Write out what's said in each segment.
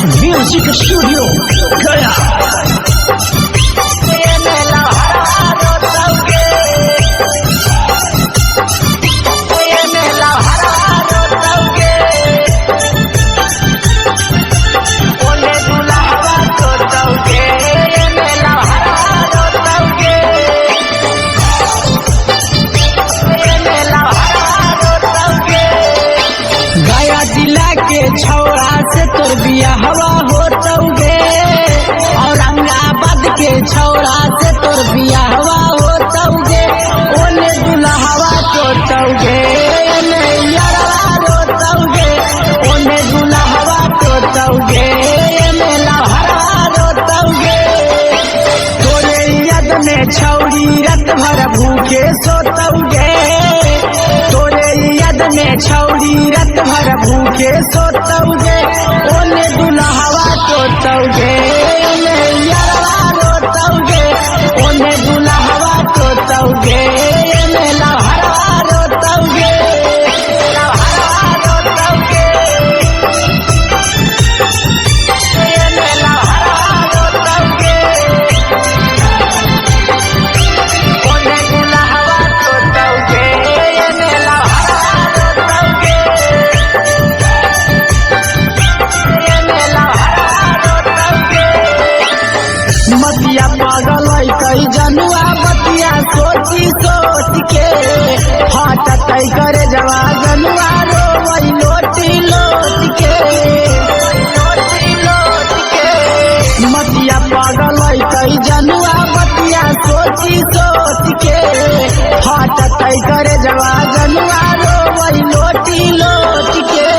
Music studio गया। छौरा से तोर बिया हवा होतौगे, औरंगाबाद के छौरा से तोर बिया हवा होतौगे। ओने दुल्हवा तोतौगे, एने यारवा रोतौगे। ओने दुल्हवा तोतौगे, एने लहरवा रोतौगे। तोरे याद में छौरी रात भर भूखे सोतौगे। तोरे याद में छौरी रात भर भूखे सोतौगे। ओने दुल्हवा तोतौगे, ओने यारवा रोतौगे। ओने दुल्हवा तोतौगे, एने लहरवा रोतौगे। लहरवा रोतौगे, एने लहरवा रोतौगे। ओने दुल्हवा तोतौगे, एने लहरवा रोतौगे। मतिया पागल कई जनुआ बतिया सोची सोच के हटतै करे जवा जनुआ रोवई लोटी लोट के। मतिया पागल कई जनुआ बतिया सोची सोच के हटतै करे जवा जनुआ रोवई लोटी लोट के।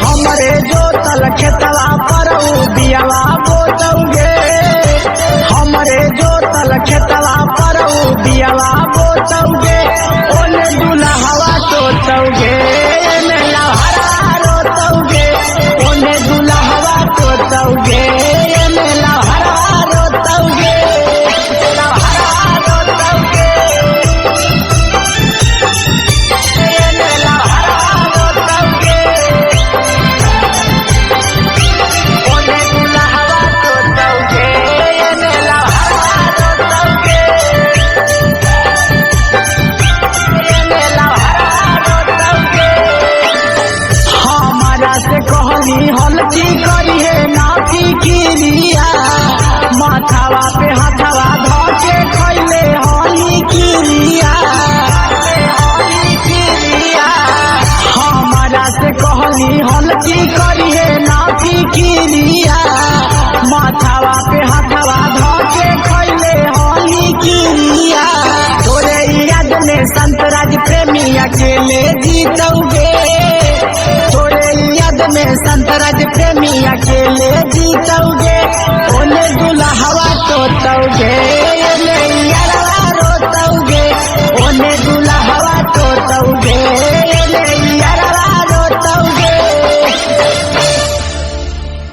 हमरे जोतल खेतवा पर बियावा बोतौगे। हमरे जोतल खेतवा पर बियावा बोतौगे। ओने दुल्हवा तोतौगे, एने लहरवा रोतौगे। ओने दुल्हवा तोतौगे, एने लहरवा रोतौगे। लहरवा रोतौगे, एने लहरवा रोतौगे। ओने दुल्हवा तोतौगे, एने लहरवा रोतौगे। एने लहरवा रोतौगे। हमारा से कहली हल्की करी है ना फिकिरिया। माथावा पे हाथवा धके खैले हली किरिया। हमारा से कहली हल्की करी है ना फिकिरिया। माथावा पे हाथवा धके खैले हली किरिया। तोरे याद में संतराज प्रेमी अकेले जीतौगे। तोरे याद में संतराज प्रेमी अकेले जीतौगे। ओने दुल्हवा तोतौगे,